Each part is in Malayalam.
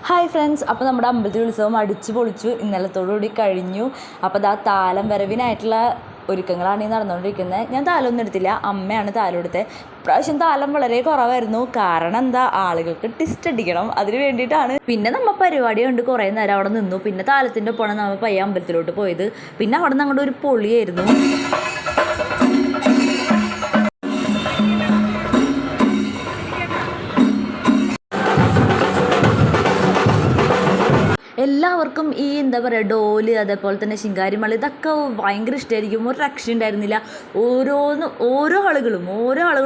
ഹായ് ഫ്രണ്ട്സ്, അപ്പോൾ നമ്മുടെ അമ്പലത്തിൽ ഉത്സവം അടിച്ചു പൊളിച്ചു ഇന്നലത്തോടുകൂടി കഴിഞ്ഞു. അപ്പോൾ ആ താലം വരവിനായിട്ടുള്ള ഒരുക്കങ്ങളാണ് ഈ നടന്നുകൊണ്ടിരിക്കുന്നത്. ഞാൻ താലമൊന്നും എടുത്തില്ല, അമ്മയാണ് താലം എടുത്തത്. ഇപ്രാവശ്യം താലം വളരെ കുറവായിരുന്നു. കാരണം എന്താ, ആളുകൾക്ക് ടിസ്റ്റ് അടിക്കണം, അതിന് വേണ്ടിയിട്ടാണ്. പിന്നെ നമ്മൾ പരിപാടി കൊണ്ട് കുറേ നേരം അവിടെ നിന്നു. പിന്നെ താലത്തിൻ്റെ ഒപ്പമാണ് നമ്മൾ പയ്യ അമ്പലത്തിലോട്ട് പോയത്. പിന്നെ അവിടെ നിന്ന് അങ്ങോട്ട് ഒരു പൊളിയായിരുന്നു. എല്ലാവർക്കും ഈ എന്താ പറയുക, ഡോല് അതേപോലെ തന്നെ ശിങ്കാരിമള ഇതൊക്കെ ഭയങ്കര ഇഷ്ടമായിരിക്കും. ഒരു രക്ഷ ഉണ്ടായിരുന്നില്ല. ഓരോ ആളുകളും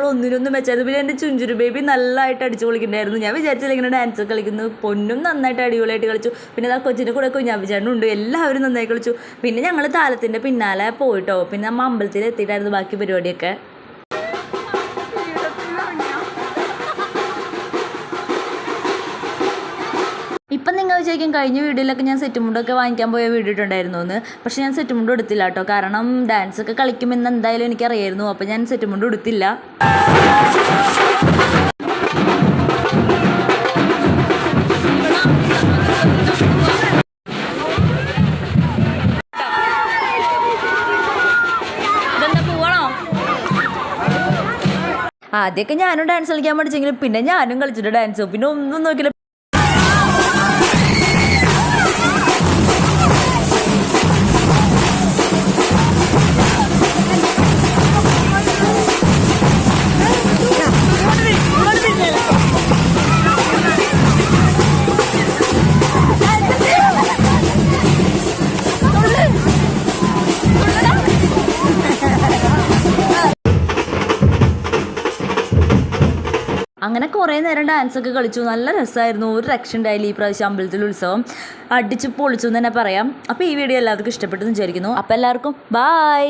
ഒന്നിനൊന്നും വെച്ചായിരുന്നു. പിന്നെ എൻ്റെ ചുഞ്ചുരു ബേബി നല്ലതായിട്ട് അടിച്ചു പൊളിക്കുന്നുണ്ടായിരുന്നു. ഞാൻ വിചാരിച്ചില്ല ഇങ്ങനെ ഡാൻസ് കളിക്കുന്നു. പൊന്നും നന്നായിട്ട് അടിപൊളിയായിട്ട് കളിച്ചു. പിന്നെ ആ കൊച്ചിൻ്റെ കൂടെ കുഞ്ഞാവിചാണ്ടുണ്ട്, എല്ലാവരും നന്നായി കളിച്ചു. പിന്നെ ഞങ്ങൾ താലത്തിൻ്റെ പിന്നാലെ പോയിട്ടോ. പിന്നെ നമ്മൾ അമ്പലത്തിൽ എത്തിയിട്ടായിരുന്നു ബാക്കി പരിപാടിയൊക്കെ. ഇപ്പം നിങ്ങൾ വിചാരിക്കും കഴിഞ്ഞ വീഡിയോയിലൊക്കെ ഞാൻ സെറ്റ് മുണ്ടൊക്കെ വാങ്ങിക്കാൻ പോയ വീഡിയോ ഇട്ടുണ്ടായിരുന്നു എന്ന്. പക്ഷേ ഞാൻ സെറ്റ് മുണ്ട് എടുത്തില്ല കേട്ടോ. കാരണം ഡാൻസ് ഒക്കെ കളിക്കുമെന്ന് എന്തായാലും എനിക്കറിയായിരുന്നു. അപ്പോൾ ഞാൻ സെറ്റ് മുണ്ട് എടുത്തില്ല. ആദ്യമൊക്കെ ഞാനും ഡാൻസ് കളിക്കാൻ പഠിച്ചെങ്കിലും പിന്നെ ഞാനും കളിച്ചിട്ട് ഡാൻസ്. പിന്നെ ഒന്നും നോക്കില്ല. അങ്ങനെ കുറേ നേരം ഡാൻസൊക്കെ കളിച്ചു. നല്ല രസമായിരുന്നു. ഒരു രക്ഷ ഉണ്ടായില്ല ഈ പ്രാവശ്യം അമ്പലത്തിൽ ഉത്സവം. അടിച്ച് പൊളിച്ചു എന്ന് തന്നെ പറയാം. അപ്പോൾ ഈ വീഡിയോ എല്ലാവർക്കും ഇഷ്ടപ്പെട്ടെന്ന് വിചാരിക്കുന്നു. അപ്പോൾ എല്ലാവർക്കും ബൈ.